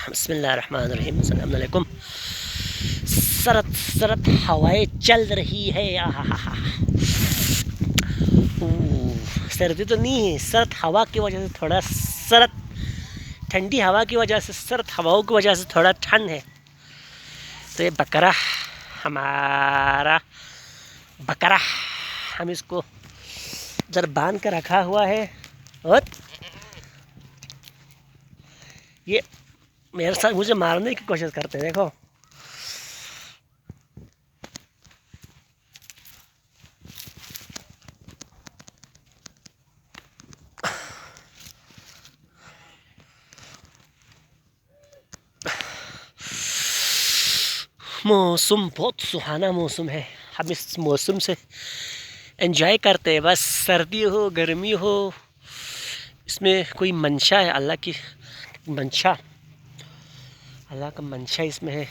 بسم اللہ الرحمن الرحیم، السلام علیکم۔ سرد سرد ہوائیں چل رہی ہے، سردی تو نہیں ہے، سرد ہوا کی وجہ سے تھوڑا سرد، ٹھنڈی ہوا کی وجہ سے، سرد ہواؤں کی وجہ سے تھوڑا ٹھنڈ ہے۔ تو یہ بکرا ہمارا بکرا، ہم اس کو ادھر باندھ کر رکھا ہوا ہے، اور یہ میرے ساتھ مجھے مارنے کی کوشش کرتے ہیں۔ دیکھو موسم بہت سہانا موسم ہے، ہم اس موسم سے انجوائے کرتے ہیں۔ بس سردی ہو گرمی ہو، اس میں کوئی منشا ہے، اللہ کی منشا، اللہ کا منشا اس میں ہے،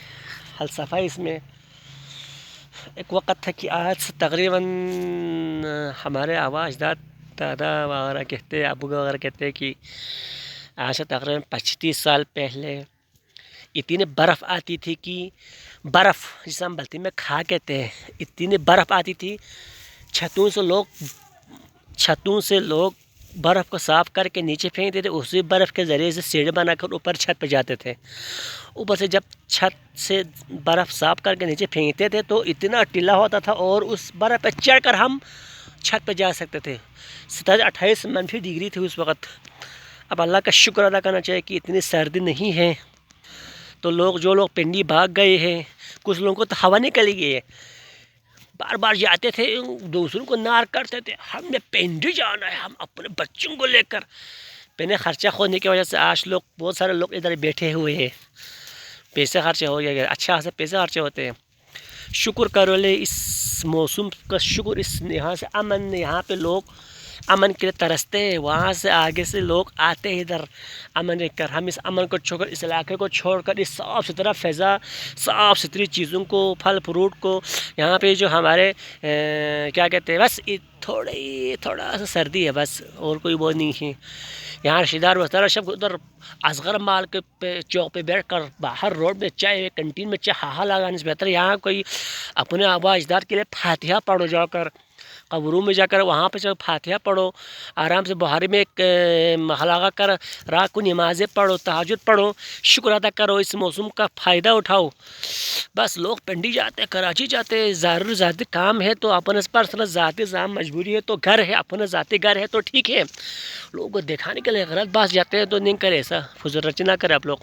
فلسفہ اس میں۔ ایک وقت تھا کہ آج سے تقریباً ہمارے آبا اجداد، دادا وغیرہ کہتے، ابو وغیرہ کہتے کہ آج سے تقریباً 25 سال پہلے اتنی برف آتی تھی کہ برف جسے ہم بلتی میں کھا کہتے ہیں، اتنی برف آتی تھی، چھتوں سے لوگ برف کو صاف کر کے نیچے پھینکتے تھے، اسی برف کے ذریعے سے سیڑھی بنا کر اوپر چھت پہ جاتے تھے۔ اوپر سے جب چھت سے برف صاف کر کے نیچے پھینکتے تھے تو اتنا ٹلا ہوتا تھا، اور اس برف پہ چڑھ کر ہم چھت پہ جا سکتے تھے۔ 27-28 منفی ڈگری تھی اس وقت۔ اب اللہ کا شکر ادا کرنا چاہیے کہ اتنی سردی نہیں ہے، تو جو لوگ پنڈی بھاگ گئے ہیں، کچھ لوگوں کو تو ہوا نکل گئی ہے، بار بار جاتے تھے، دوسروں کو نار کرتے تھے، ہم نے پنڈی جانا ہے، ہم اپنے بچوں کو لے کر۔ پہلے خرچہ ہونے کی وجہ سے آج بہت سارے لوگ ادھر بیٹھے ہوئے ہیں، پیسے خرچے ہو گئے، اچھا خاصے پیسے خرچے ہوتے ہیں۔ شکر کرو لے اس موسم کا، شکر اس یہاں سے امن، یہاں پہ لوگ امن کے لیے ترستے ہیں، وہاں سے آگے سے لوگ آتے ہیں ادھر امن دیکھ کر۔ ہم اس امن کو چھوڑ کر، اس علاقے کو چھوڑ کر، اس صاف ستھرا فضا، صاف ستھری چیزوں کو، پھل فروٹ کو، یہاں پہ جو ہمارے کیا کہتے ہیں، بس تھوڑا سا سردی ہے بس، اور کوئی وہ نہیں ہے۔ یہاں رشتہ دار وشتہ دار سب ادھر اصغر مال کے چوک پہ بیٹھ کر، باہر روڈ میں چائے کنٹین میں چائے ہاہا لگانے سے بہتر یہاں کوئی اپنے آبا اجداد کے لیے فاتحہ پڑھو، جا کر قبروں میں جا کر وہاں پہ جب فاتحہ پڑھو، آرام سے بخاری میں ایک لگا کر رات کو نمازیں پڑھو، تہجد پڑھو، شکر ادا کرو، اس موسم کا فائدہ اٹھاؤ۔ بس لوگ پنڈی جاتے، کراچی جاتے، ضرور ذاتی کام ہے تو اپنے پرسنل ذاتی مجبوری ہے تو گھر ہے، اپنا ذاتی گھر ہے تو ٹھیک ہے، لوگوں کو دکھانے کے لیے غلط بات جاتے ہیں تو نہیں کرے، ایسا فضول رچنا کرے آپ لوگ۔